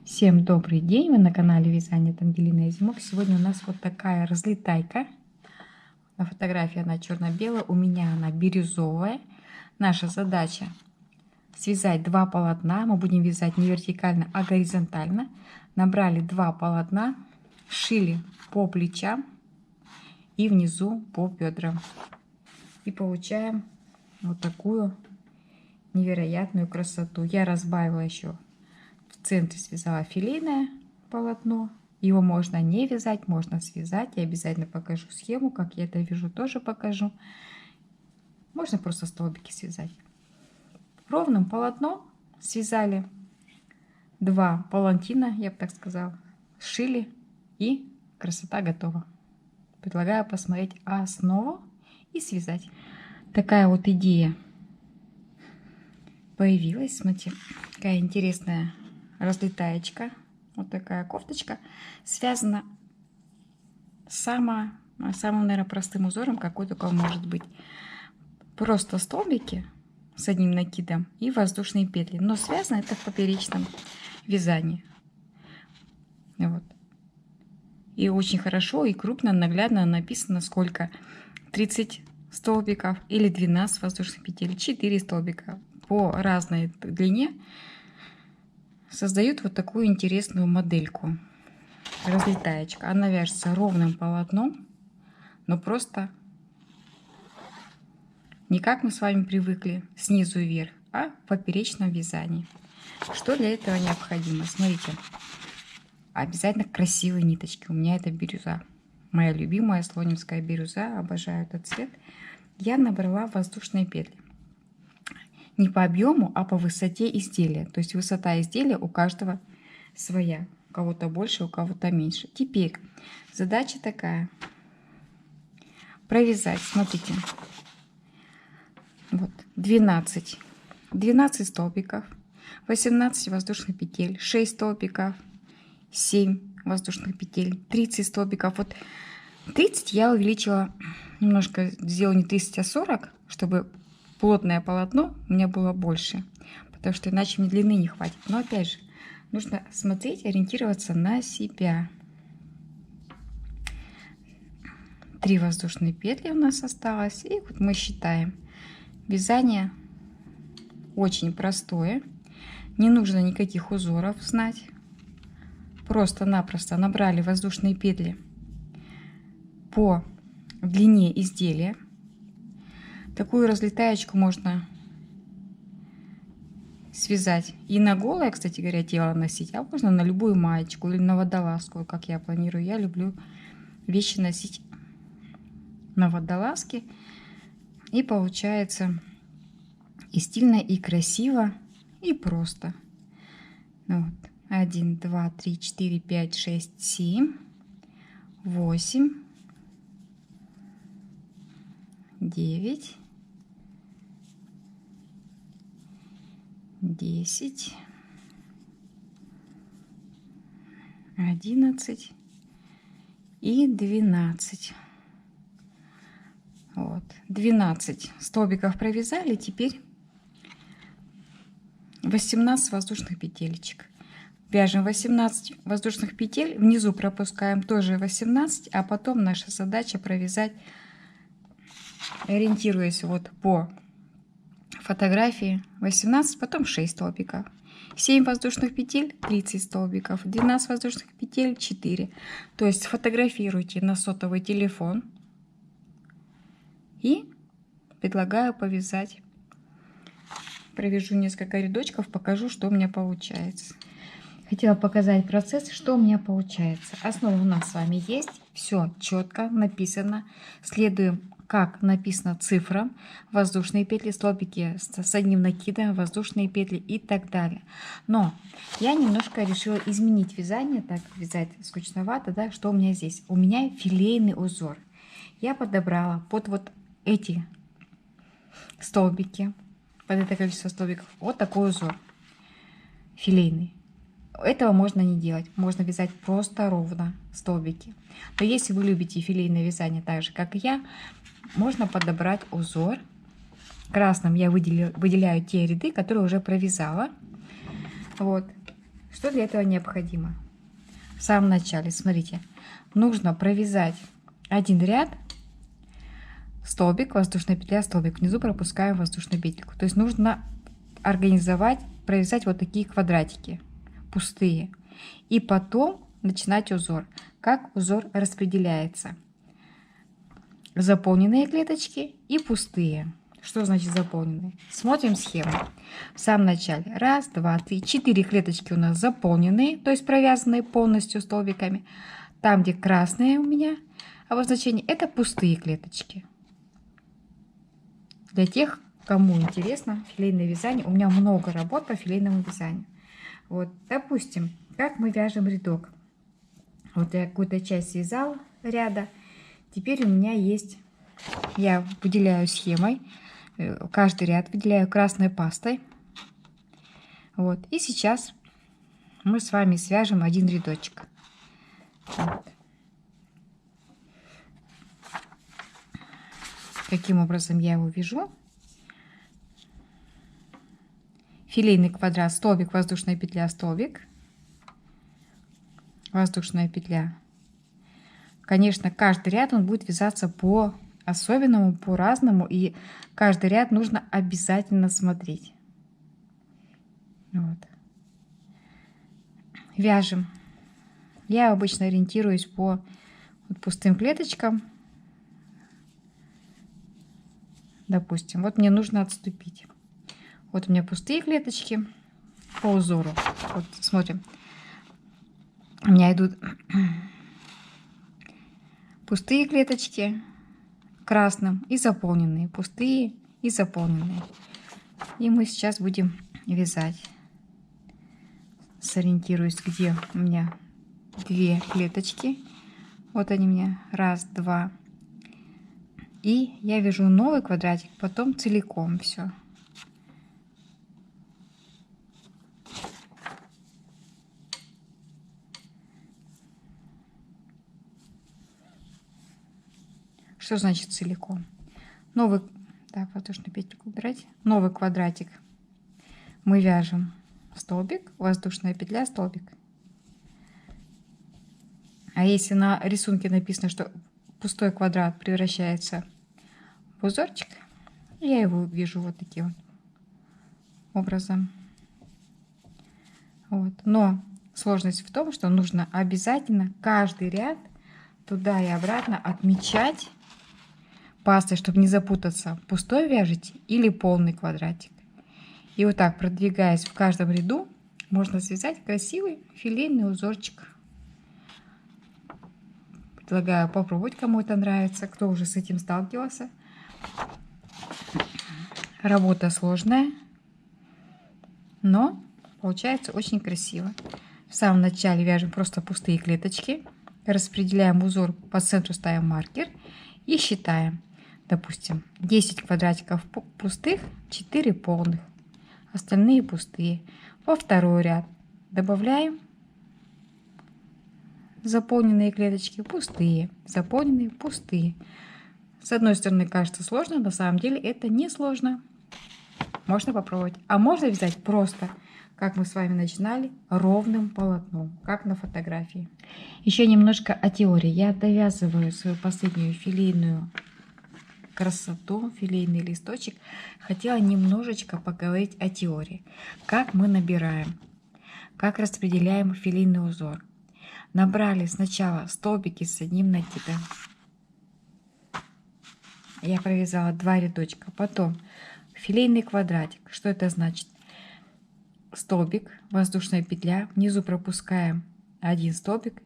Всем добрый день! Вы на канале Вязание Ангелина Изюмок. Сегодня у нас вот такая разлетайка. На фотографии она черно-белая, у меня она бирюзовая. Наша задача связать два полотна. Мы будем вязать не вертикально, а горизонтально. Набрали два полотна, шили по плечам и внизу по бедрам. И получаем вот такую невероятную красоту. Я разбавила еще. В центре связала филейное полотно. Его можно не вязать, можно связать. Я обязательно покажу схему, как я это вяжу, тоже покажу. Можно просто столбики связать. Ровным полотном связали два палантина, я бы так сказала, сшили, и красота готова. Предлагаю посмотреть основу и связать. Такая вот идея появилась. Смотрите, какая интересная разлетаечка. Вот такая кофточка связана самым, наверное, простым узором, какой только может быть. Просто столбики с одним накидом и воздушные петли. Но связано это в поперечном вязании. Вот. И очень хорошо и крупно, наглядно написано, сколько. 30 столбиков или 12 воздушных петель, 4 столбика по разной длине создают вот такую интересную модельку. Разлетаечка. Она вяжется ровным полотном, но просто не как мы с вами привыкли снизу вверх, а в поперечном вязании. Что для этого необходимо? Смотрите, обязательно красивые ниточки. У меня это бирюза. Моя любимая слонимская бирюза. Обожаю этот цвет. Я набрала воздушные петли. Не по объему, а по высоте изделия. То есть высота изделия у каждого своя. У кого-то больше, у кого-то меньше. Теперь задача такая. Провязать. Смотрите. Вот. 12 столбиков. 18 воздушных петель. 6 столбиков. 7 воздушных петель. 30 столбиков. Вот 30 я увеличила. Немножко сделала не 30, а 40. Чтобы плотное полотно у меня было больше, потому что иначе мне длины не хватит. Но опять же, нужно смотреть, ориентироваться на себя. 3 воздушные петли у нас осталось. И вот мы считаем. Вязание очень простое. Не нужно никаких узоров знать. Просто-напросто набрали воздушные петли по длине изделия. Такую разлетаечку можно связать и на голое, кстати говоря, тело носить, а можно на любую маечку или на водолазку, как я планирую. Я люблю вещи носить на водолазке. И получается и стильно, и красиво, и просто. Вот. 1, 2, 3, 4, 5, 6, 7, 8, 9, 10, 11 и 12. Вот. 12 столбиков провязали. Теперь 18 воздушных петелечек. Вяжем 18 воздушных петель. Внизу пропускаем тоже 18. А потом наша задача провязать, ориентируясь вот по фотографии, 18, потом 6 столбиков. 7 воздушных петель, 30 столбиков. 12 воздушных петель, 4. То есть фотографируйте на сотовый телефон. И предлагаю повязать. Провяжу несколько рядочков, покажу, что у меня получается. Хотела показать процесс, что у меня получается. Основа у нас с вами есть. Все четко написано. Следуем, как написано, цифрам. Воздушные петли, столбики с одним накидом, воздушные петли и так далее. Но я немножко решила изменить вязание. Так вязать скучновато, да? Что у меня здесь? У меня филейный узор. Я подобрала под вот эти столбики, под это количество столбиков, вот такой узор филейный. Этого можно не делать, можно вязать просто ровно столбики. Но если вы любите филейное вязание так же, как и я, можно подобрать узор. Красным я выделяю те ряды, которые уже провязала. Вот. Что для этого необходимо? В самом начале, смотрите, нужно провязать один ряд, столбик, воздушная петля, столбик. Внизу пропускаем воздушную петельку. То есть нужно организовать, провязать вот такие квадратики пустые. И потом начинать узор. Как узор распределяется? Заполненные клеточки и пустые. Что значит заполненные? Смотрим схему. В самом начале. 1, 2, 3, 4 клеточки у нас заполненные, то есть провязанные полностью столбиками. Там, где красные у меня обозначение, это пустые клеточки. Для тех, кому интересно филейное вязание, у меня много работ по филейному вязанию. Вот, допустим, как мы вяжем рядок. Вот я какую-то часть связала ряда. Теперь у меня есть, я выделяю схемой, каждый ряд выделяю красной пастой. Вот, и сейчас мы с вами свяжем один рядочек. Вот. Каким образом я его вяжу? Филейный квадрат, столбик, воздушная петля, столбик, воздушная петля. Конечно, каждый ряд он будет вязаться по особенному, по разному, и каждый ряд нужно обязательно смотреть. Вот. Вяжем. Я обычно ориентируюсь по вот пустым клеточкам. Допустим, вот мне нужно отступить. Вот у меня пустые клеточки по узору. Вот смотрим. У меня идут пустые клеточки красным и заполненные. Пустые и заполненные. И мы сейчас будем вязать. Сориентируюсь, где у меня 2 клеточки. Вот они у меня. 1, 2. И я вяжу новый квадратик, потом целиком все. Что значит целиком? Новый, так, воздушную петельку убирать. Новый квадратик мы вяжем столбик, воздушная петля, столбик. А если на рисунке написано, что пустой квадрат превращается в узорчик, я его вяжу вот таким вот образом. Вот. Но сложность в том, что нужно обязательно каждый ряд туда и обратно отмечать пастой, чтобы не запутаться, пустой вяжете или полный квадратик. И вот так, продвигаясь в каждом ряду, можно связать красивый филейный узорчик. Предлагаю попробовать, кому это нравится, кто уже с этим сталкивался. Работа сложная, но получается очень красиво. В самом начале вяжем просто пустые клеточки, распределяем узор, по центру ставим маркер и считаем. Допустим, 10 квадратиков пустых, 4 полных, остальные пустые. Во второй ряд добавляем заполненные клеточки, пустые, заполненные, пустые. С одной стороны кажется сложно, на самом деле это не сложно. Можно попробовать. А можно вязать просто, как мы с вами начинали, ровным полотном, как на фотографии. Еще немножко о теории. Я довязываю свою последнюю филейную красоту, филейный листочек. Хотела немножечко поговорить о теории. Как мы набираем, как распределяем филейный узор. Набрали сначала столбики с одним накидом. Я провязала 2 рядочка. Потом филейный квадратик. Что это значит? Столбик, воздушная петля. Внизу пропускаем 1 столбик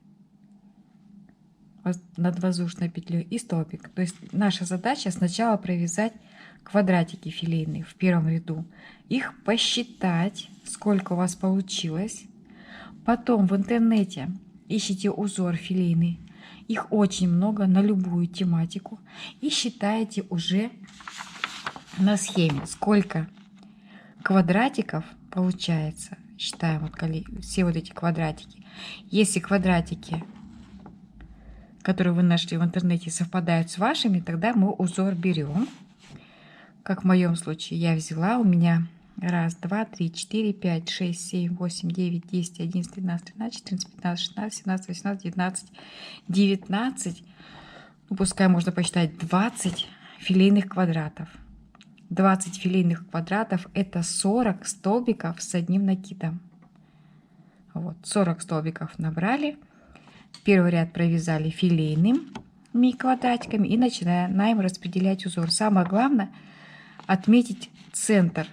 над воздушной петлей и столбик. То есть наша задача сначала провязать квадратики филейные в первом ряду. Их посчитать, сколько у вас получилось. Потом в интернете ищите узор филейный. Их очень много на любую тематику. И считаете уже на схеме, сколько квадратиков получается. Считаем вот все вот эти квадратики. Если квадратики, которые вы нашли в интернете, совпадают с вашими, тогда мы узор берем. Как в моем случае я взяла, у меня Раз, два, три, четыре, пять, шесть, семь, восемь, девять, 10, 11, 12, 13, 14, 15, 16, 17, 18, 19, 19, ну, пускай можно посчитать 20 филейных квадратов. 20 филейных квадратов — это 40 столбиков с одним накидом. Вот, 40 столбиков набрали. Первый ряд провязали филейными квадратиками и начинаем распределять узор. Самое главное — отметить центр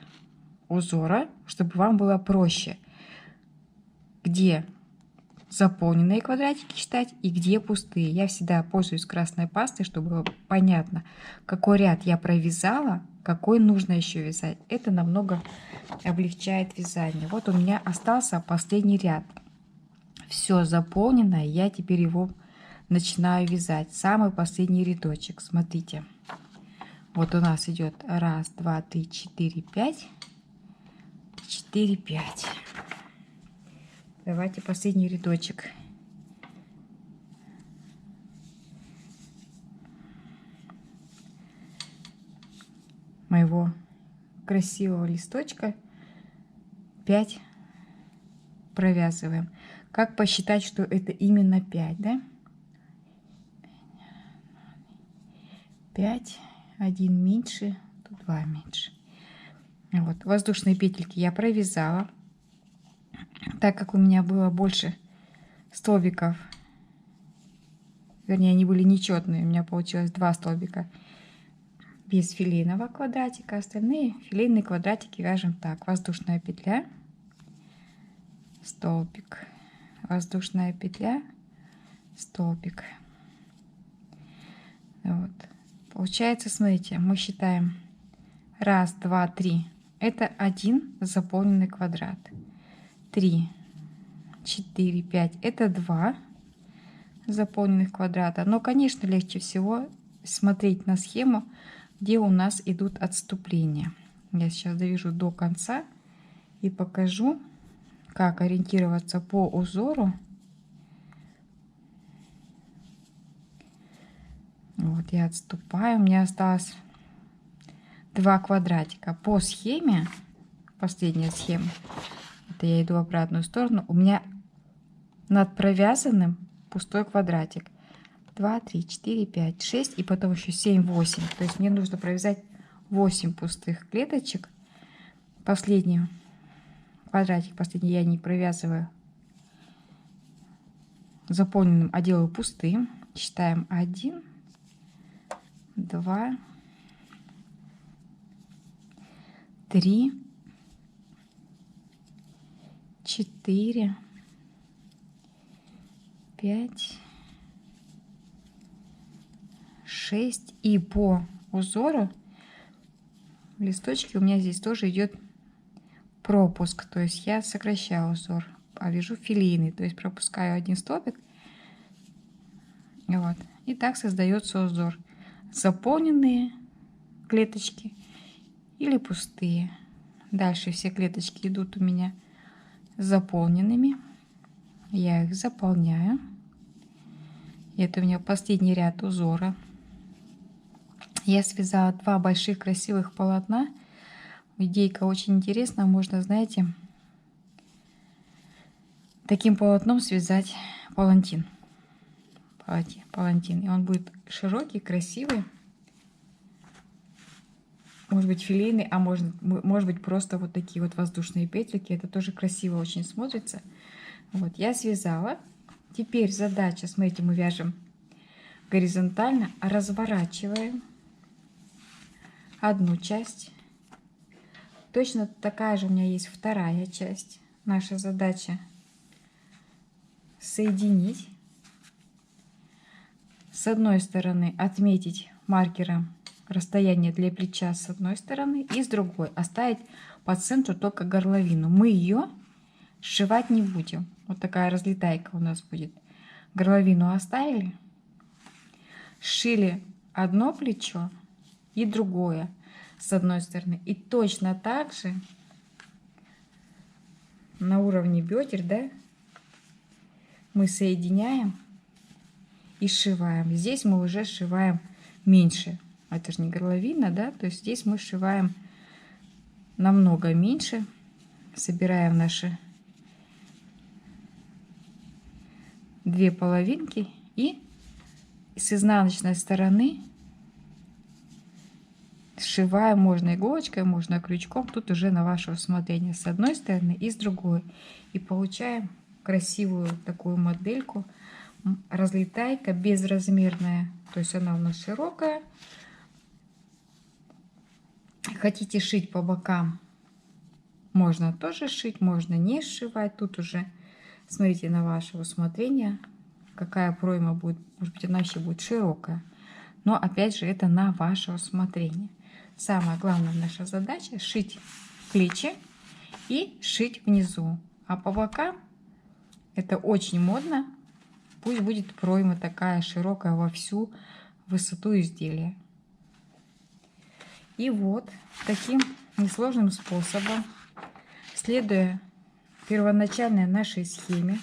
узора, чтобы вам было проще, где заполненные квадратики считать и где пустые. Я всегда пользуюсь красной пастой, чтобы было понятно, какой ряд я провязала, какой нужно еще вязать. Это намного облегчает вязание. Вот у меня остался последний ряд. Все заполнено, я теперь его начинаю вязать. Самый последний рядочек. Смотрите. Вот у нас идет 1, 2, 3, 4, 5. 4, 5. Давайте последний рядочек. Моего красивого листочка 5 провязываем. Как посчитать, что это именно 5, да? 5, 1 меньше, тут 2 меньше. Вот, воздушные петельки я провязала. Так как у меня было больше столбиков, вернее, они были нечетные, у меня получилось 2 столбика без филейного квадратика, остальные филейные квадратики вяжем так: воздушная петля, столбик, воздушная петля, столбик. Вот. Получается, смотрите, мы считаем 1, 2, 3. Это 1 заполненный квадрат. 3, 4, 5. Это 2 заполненных квадрата. Но, конечно, легче всего смотреть на схему, где у нас идут отступления. Я сейчас довяжу до конца и покажу, как ориентироваться по узору. Вот я отступаю, у меня осталось 2 квадратика. По схеме, последняя схема, это я иду в обратную сторону, у меня над провязанным пустой квадратик. 2, 3, 4, 5, 6 и потом еще 7, 8. То есть мне нужно провязать 8 пустых клеточек. Последний квадратик, последний я не провязываю заполненным, а делаю пустым. Считаем 1, 2, 3, 4, 5, 6. И по узору в листочке у меня здесь тоже идет пропуск, то есть я сокращаю узор, а вяжу филейный, то есть пропускаю один столбик. Вот. И так создается узор: заполненные клеточки или пустые. Дальше все клеточки идут у меня заполненными, я их заполняю. И это у меня последний ряд узора. Я связала 2 больших красивых полотна. Идейка очень интересная. Можно, знаете, таким полотном связать палантин. Палантин. И он будет широкий, красивый. Может быть филейный, а может быть просто вот такие вот воздушные петельки. Это тоже красиво очень смотрится. Вот я связала. Теперь задача, смотрите, мы вяжем горизонтально, разворачиваем одну часть. Точно такая же у меня есть вторая часть. Наша задача соединить. С одной стороны отметить маркером расстояние для плеча с одной стороны и с другой оставить по центру только горловину. Мы ее сшивать не будем. Вот такая разлетайка у нас будет. Горловину оставили, сшили одно плечо и другое с одной стороны. И точно так же на уровне бедер, да, мы соединяем и сшиваем. Здесь мы уже сшиваем меньше. Это же не горловина, да, то есть здесь мы сшиваем намного меньше. Собираем наши 2 половинки и с изнаночной стороны сшиваем, можно иголочкой, можно крючком, тут уже на ваше усмотрение, с одной стороны и с другой. И получаем красивую такую модельку, разлетайка безразмерная, то есть она у нас широкая. Хотите шить по бокам, можно тоже шить, можно не сшивать, тут уже смотрите на ваше усмотрение, какая пройма будет, может быть она еще будет широкая, но опять же это на ваше усмотрение. Самая главная наша задача — шить плечи и шить внизу. А по бокам это очень модно. Пусть будет пройма такая широкая во всю высоту изделия. И вот таким несложным способом, следуя первоначальной нашей схеме,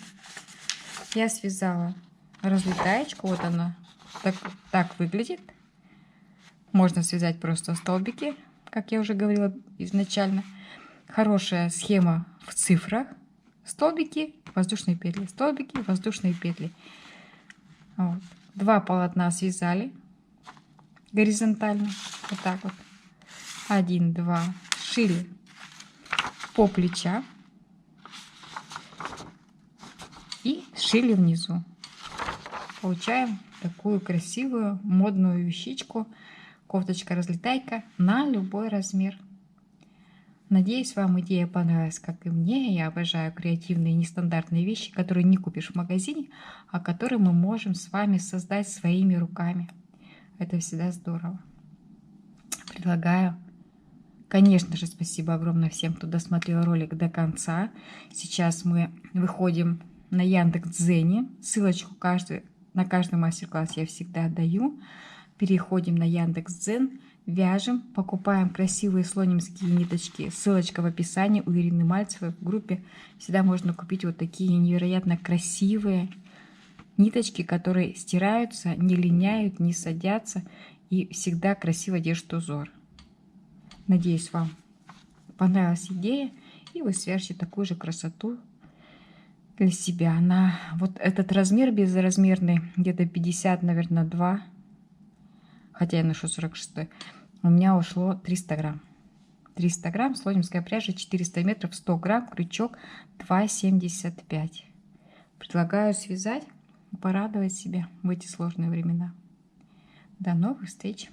я связала разлетаечку. Вот она так выглядит. Можно связать просто столбики, как я уже говорила изначально. Хорошая схема в цифрах. Столбики, воздушные петли, столбики, воздушные петли. Вот. 2 полотна связали горизонтально. Вот так вот. 1, 2. Шили по плечам и шили внизу. Получаем такую красивую модную вещичку. Кофточка-разлетайка на любой размер. Надеюсь, вам идея понравилась, как и мне. Я обожаю креативные нестандартные вещи, которые не купишь в магазине, а которые мы можем с вами создать своими руками. Это всегда здорово. Предлагаю, конечно же, спасибо огромное всем, кто досмотрел ролик до конца. Сейчас мы выходим на Яндекс.Дзене. Ссылочку на каждый мастер-класс я всегда даю. Переходим на Яндекс.Дзен, вяжем, покупаем красивые слонимские ниточки. Ссылочка в описании у Ирины Мальцевой в группе. Всегда можно купить вот такие невероятно красивые ниточки, которые стираются, не линяют, не садятся и всегда красиво держат узор. Надеюсь, вам понравилась идея, и вы свяжете такую же красоту для себя. На вот этот размер безразмерный, где-то 50, наверное, 2. Хотя я ношу 46, у меня ушло 300 грамм. 300 грамм, слонимская пряжа, 400 метров, 100 грамм, крючок 2,75. Предлагаю связать и порадовать себя в эти сложные времена. До новых встреч!